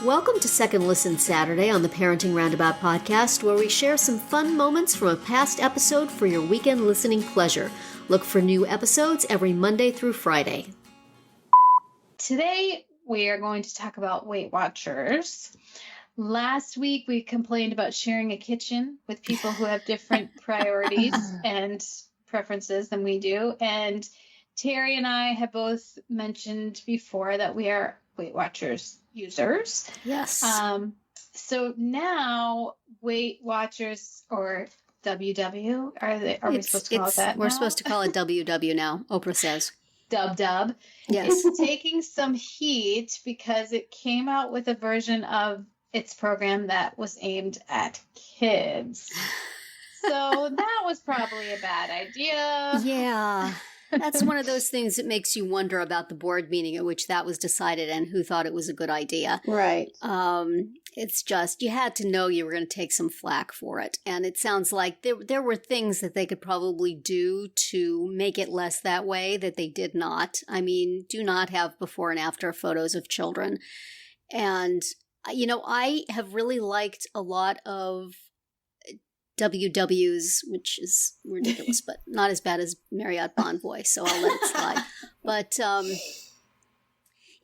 Welcome to Second Listen Saturday on the Parenting Roundabout podcast, where we share some fun moments from a past episode for your weekend listening pleasure. Look for new episodes every Monday through Friday. Today, we are going to talk about Weight Watchers. Last week, we complained about sharing a kitchen with people who have different priorities and preferences than we do. And Terry and I have both mentioned before that we are Weight Watchers users. Yes. So now Weight Watchers, or WW, are we supposed to call it that? We're supposed to call it WW now, Oprah says. Dub. Yes. It's taking some heat because it came out with a version of its program that was aimed at kids. So that was probably a bad idea. Yeah. That's one of those things that makes you wonder about the board meeting at which that was decided and who thought it was a good idea. Right. It's just, you had to know you were going to take some flack for it. And it sounds like there were things that they could probably do to make it less that way that they did not. I mean, do not have before and after photos of children. And, you know, I have really liked a lot of WWs, which is ridiculous, but not as bad as Marriott Bonvoy, so I'll let it slide. But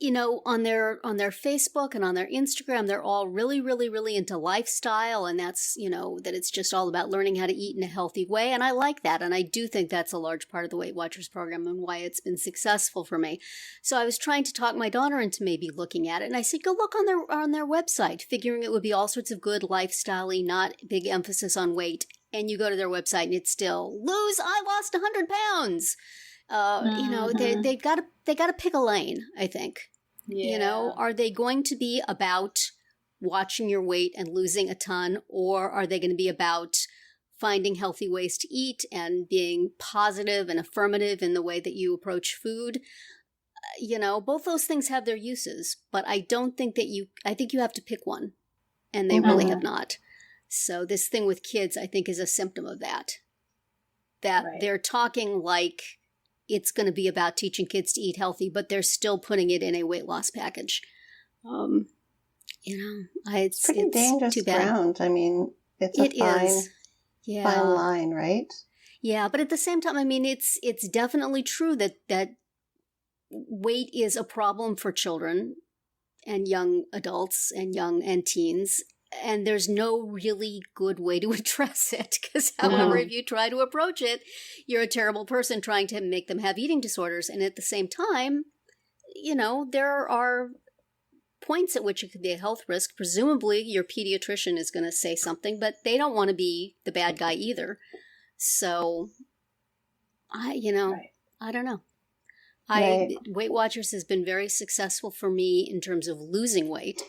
you know, on their Facebook and on their Instagram, they're all really, really, really into lifestyle, and that's, you know, that it's just all about learning how to eat in a healthy way, and I like that, and I do think that's a large part of the Weight Watchers program and why it's been successful for me. So I was trying to talk my daughter into maybe looking at it, and I said, go look on their website, figuring it would be all sorts of good lifestyle-y, not big emphasis on weight, and you go to their website and it's still, I lost 100 pounds. You know, they got to pick a lane, I think. Yeah. You know, are they going to be about watching your weight and losing a ton, or are they going to be about finding healthy ways to eat and being positive and affirmative in the way that you approach food? You know, both those things have their uses, but I don't think that I think you have to pick one, and they really have not. So this thing with kids, I think, is a symptom of that. Right. They're talking like it's going to be about teaching kids to eat healthy, but they're still putting it in a weight loss package. You know, it's pretty dangerous too bad. Ground. I mean, it's a fine line, right? Yeah, but at the same time, I mean, it's definitely true that weight is a problem for children and young adults and teens. And there's no really good way to address it, because however if you try to approach it, you're a terrible person trying to make them have eating disorders. And at the same time, you know, there are points at which it could be a health risk. Presumably your pediatrician is going to say something, but they don't want to be the bad guy either. So, I don't know. Weight Watchers has been very successful for me in terms of losing weight.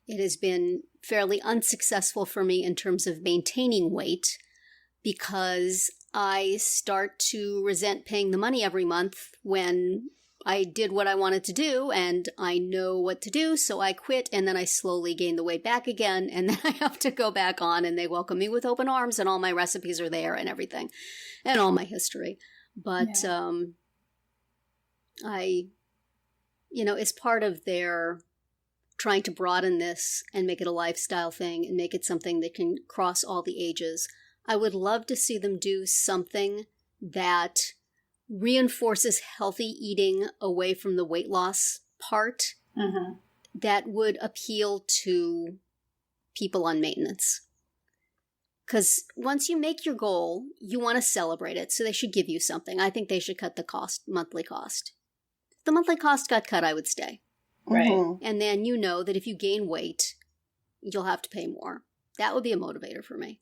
It has been fairly unsuccessful for me in terms of maintaining weight, because I start to resent paying the money every month when I did what I wanted to do and I know what to do, so I quit, and then I slowly gain the weight back again, and then I have to go back on, and they welcome me with open arms, and all my recipes are there and everything, and all my history. But it's part of their trying to broaden this and make it a lifestyle thing and make it something that can cross all the ages. I would love to see them do something that reinforces healthy eating away from the weight loss part that would appeal to people on maintenance. Because once you make your goal, you want to celebrate it, so they should give you something. I think they should cut the monthly cost. If the monthly cost got cut, I would stay. Right. And then you know that if you gain weight, you'll have to pay more. That would be a motivator for me.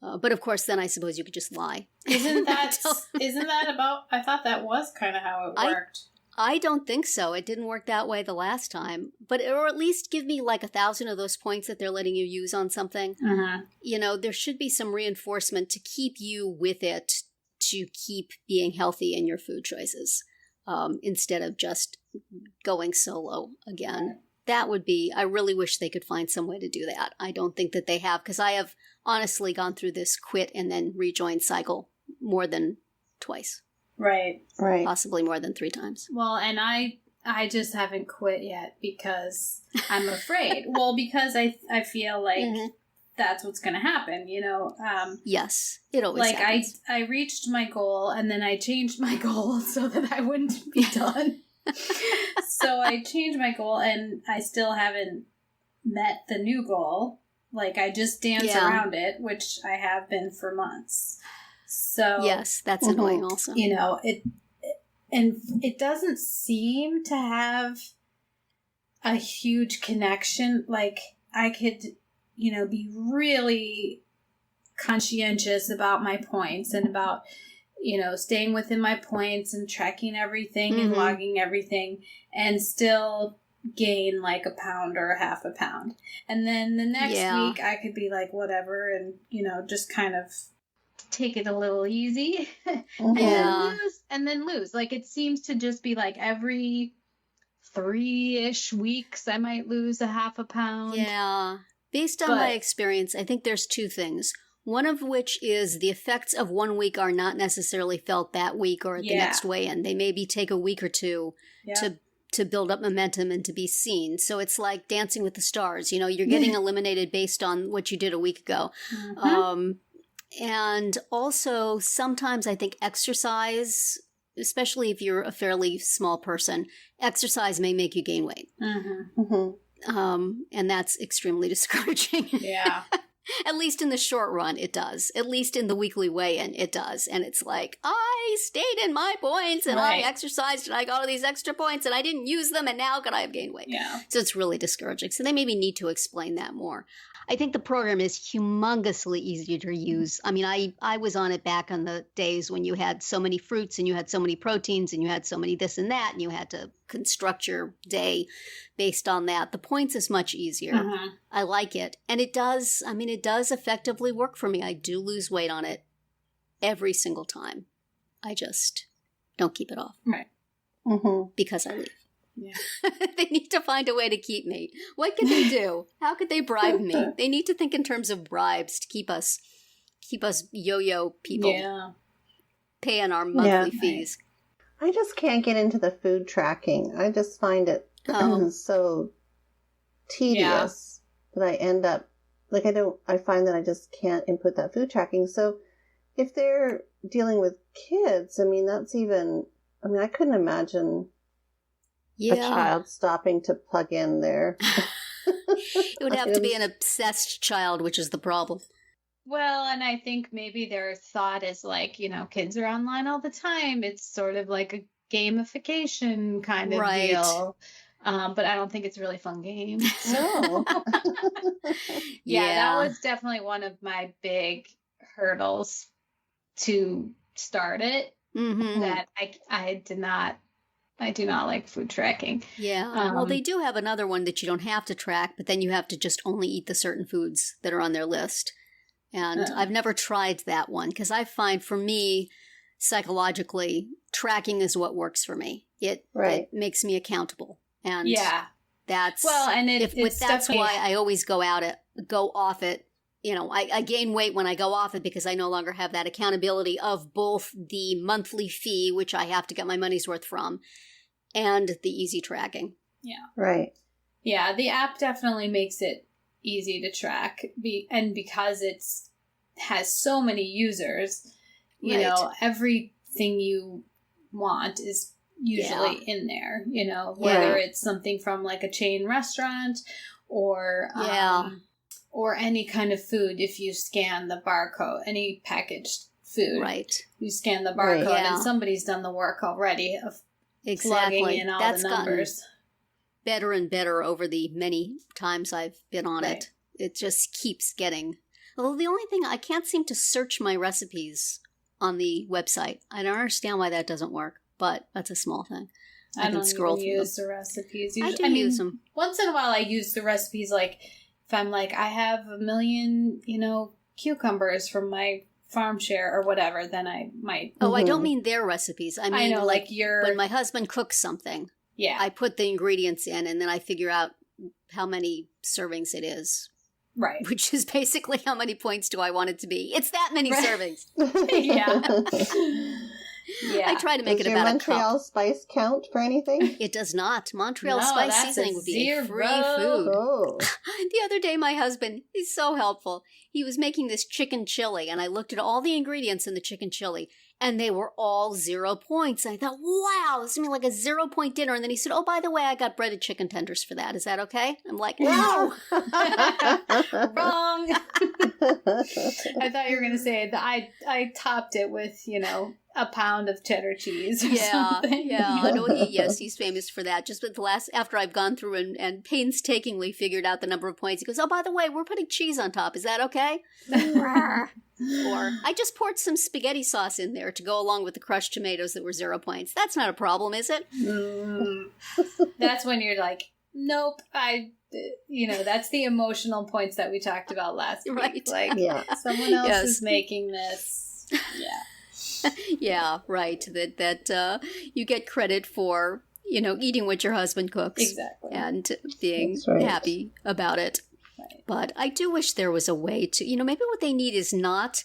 But of course, then I suppose you could just lie. Isn't that about, I thought that was kind of how it worked. I don't think so. It didn't work that way the last time. But, or at least give me like 1,000 of those points that they're letting you use on something. You know, there should be some reinforcement to keep you with it, to keep being healthy in your food choices, instead of just going solo again. That would be, I really wish they could find some way to do that. I don't think that they have, because I have honestly gone through this quit and then rejoin cycle more than twice. Right. Possibly more than 3 times. Well, and I I just haven't quit yet because I'm afraid. Well, because I feel like that's what's going to happen, you know? Yes, it always happens. I reached my goal and then I changed my goal so that I wouldn't be done. So I changed my goal and I still haven't met the new goal. Like, I just dance around it, which I have been for months. So yes, that's annoying also. You know, it doesn't seem to have a huge connection. Like, I could, you know, be really conscientious about my points and about, you know, staying within my points and tracking everything and logging everything and still gain like a pound or a half a pound. And then the next week I could be like, whatever, and, you know, just kind of take it a little easy and then lose. Like, it seems to just be like every 3-ish weeks I might lose a half a pound. Yeah. Based on my experience, I think there's two things. One of which is the effects of 1 week are not necessarily felt that week or at the next weigh-in. They maybe take a week or two to build up momentum and to be seen. So it's like Dancing with the Stars. You know, you're getting eliminated based on what you did a week ago. And also, sometimes I think exercise, especially if you're a fairly small person, exercise may make you gain weight. And that's extremely discouraging. Yeah. At least in the short run, it does. At least in the weekly weigh-in, it does. And it's like, I stayed in my points and I exercised and I got all these extra points and I didn't use them and now could I have gained weight? Yeah. So it's really discouraging. So they maybe need to explain that more. I think the program is humongously easy to use. I mean, I was on it back on the days when you had so many fruits and you had so many proteins and you had so many this and that and you had to construct your day based on that. The points is much easier. I like it. And it does effectively work for me. I do lose weight on it every single time. I just don't keep it off. Right. Because I leave. Yeah. They need to find a way to keep me. What could they do? How could they bribe me? They need to think in terms of bribes to keep us yo-yo people paying our monthly fees. I just can't get into the food tracking. I just find it so tedious that I end up like I find that I just can't input that food tracking. So if they're dealing with kids, I mean, I couldn't imagine a child stopping to plug in their... It would have to be an obsessed child, which is the problem. Well, and I think maybe their thought is like, you know, kids are online all the time. It's sort of like a gamification kind of deal. But I don't think it's a really fun game. So, that was definitely one of my big hurdles to start it. That I do not like food tracking. Yeah. Well, they do have another one that you don't have to track, but then you have to just only eat the certain foods that are on their list. And I've never tried that one because I find for me, psychologically, tracking is what works for me. It makes me accountable. And that's that's why I always go off it. You know, I gain weight when I go off it because I no longer have that accountability of both the monthly fee, which I have to get my money's worth from, and the easy tracking. Yeah. Right. Yeah, the app definitely makes it easy to track. And because has so many users, you know, everything you want is usually in there, you know, whether it's something from like a chain restaurant or any kind of food. If you scan the barcode, any packaged food, you scan the barcode and somebody's done the work already of plugging in all the numbers. Better and better over the many times I've been on it. It just keeps getting... Although the only thing, I can't seem to search my recipes on the website. I don't understand why that doesn't work, but that's a small thing. I don't even use the recipes. Usually, I use them. Once in a while I use the recipes, like if I'm like, I have 1 million, you know, cucumbers from my farm share or whatever, then I might... Oh, I don't mean their recipes. I mean, know, like when my husband cooks something, I put the ingredients in and then I figure out how many servings it is. Right. Which is basically how many points do I want it to be. It's that many servings. Yeah. I try to make Does it your about Montreal a cup. spice count for anything? It does not. Montreal No, spice that's seasoning a would be a free zero. food. Oh. The other day, my husband, he's so helpful. He was making this chicken chili, and I looked at all the ingredients in the chicken chili, and they were all 0 points. I thought, wow, this is going to be like a 0-point dinner. And then he said, oh, by the way, I got breaded chicken tenders for that. Is that okay? I'm like, no. Wrong. I thought you were going to say that I topped it with, a pound of cheddar cheese or something. Yeah. No, he's famous for that. Just with after I've gone through and painstakingly figured out the number of points, he goes, oh, by the way, we're putting cheese on top. Is that okay? Or I just poured some spaghetti sauce in there to go along with the crushed tomatoes that were 0 points. That's not a problem, is it? That's when you're like, nope, that's the emotional points that we talked about last week. Right. Like, someone else is making this. Yeah. Yeah, right. That you get credit for, eating what your husband cooks. Exactly. And being right. happy about it. Right. But I do wish there was a way to, maybe what they need is not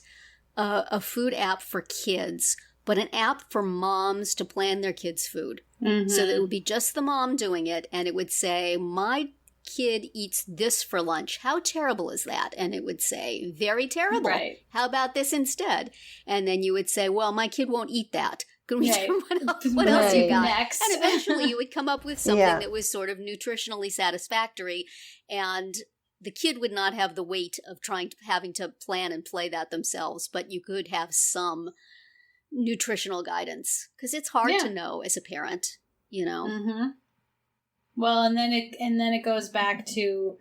a food app for kids, but an app for moms to plan their kids' food. Mm-hmm. So that it would be just the mom doing it, and it would say, my kid eats this for lunch. How terrible is that? And it would say, very terrible. Right. How about this instead? And then you would say, well, my kid won't eat that. Can we Right. what else you got? Next. And eventually you would come up with something Yeah. that was sort of nutritionally satisfactory, and the kid would not have the weight of having to plan and play that themselves, but you could have some nutritional guidance, because it's hard to know as a parent, Mm-hmm. Well, and then it goes back to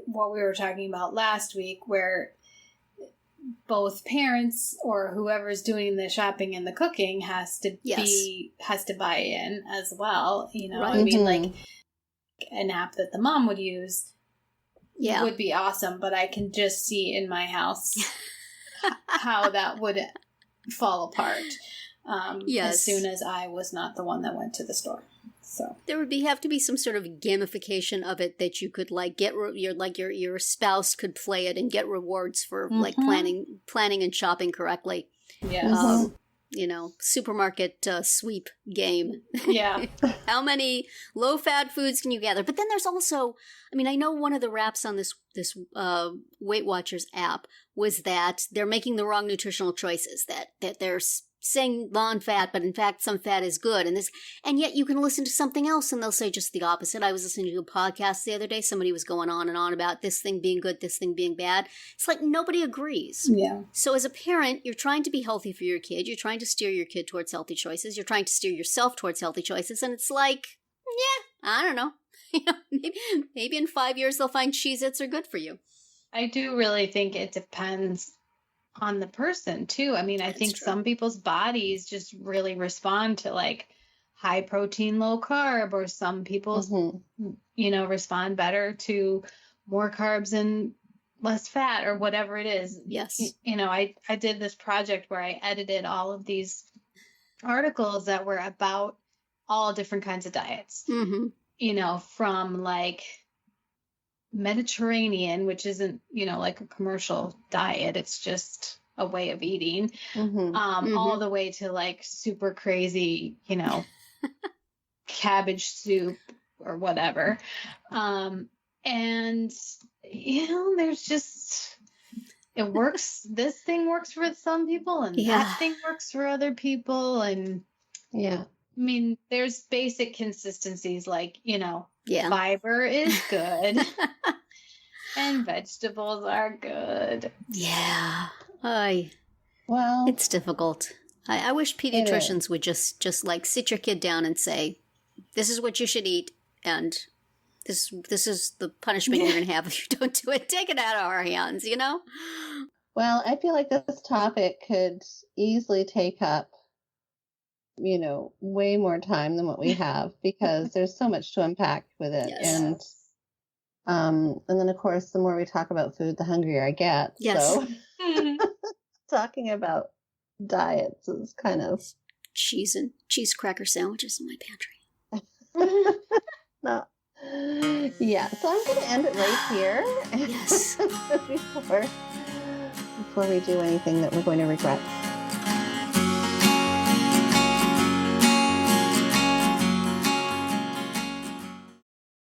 what we were talking about last week, where both parents or whoever's doing the shopping and the cooking has to buy in as well. Right. I mean, like an app that the mom would use would be awesome, but I can just see in my house how that would fall apart. As soon as I was not the one that went to the store. So there would have to be some sort of gamification of it that you could get your spouse could play it and get rewards for like planning and shopping correctly. Yes. Supermarket sweep game. Yeah. How many low-fat foods can you gather? But then there's also, I know one of the raps on this Weight Watchers app was that they're making the wrong nutritional choices, that they're saying non-fat, but in fact some fat is good, and yet you can listen to something else and they'll say just the opposite. I was listening to a podcast the other day, somebody was going on and on about this thing being good, this thing being bad. It's like nobody agrees. Yeah. So as a parent, you're trying to be healthy for your kid, you're trying to steer your kid towards healthy choices, you're trying to steer yourself towards healthy choices, and it's like, I don't know. Maybe in 5 years they'll find Cheez-Its are good for you. I do really think it depends on the person too. I think some people's bodies just really respond to like high protein, low carb, or some people, respond better to more carbs and less fat, or whatever it is. Yes. I did this project where I edited all of these articles that were about all different kinds of diets, from like Mediterranean, which isn't, like a commercial diet. It's just a way of eating, all the way to like super crazy, cabbage soup or whatever. And, there's just, it works. This thing works for some people and that thing works for other people. And there's basic consistencies like, fiber is good and vegetables are good. Yeah. Well, it's difficult. I wish pediatricians would just like sit your kid down and say, this is what you should eat, and this is the punishment you're going to have if you don't do it. Take it out of our hands, Well, I feel like this topic could easily take up, way more time than what we have, because there's so much to unpack with it. Yes. And then of course, the more we talk about food, the hungrier I get. Yes. So talking about diets is kind of cheese cracker sandwiches in my pantry. not. Yeah, so I'm going to end it right here. Yes. before we do anything that we're going to regret.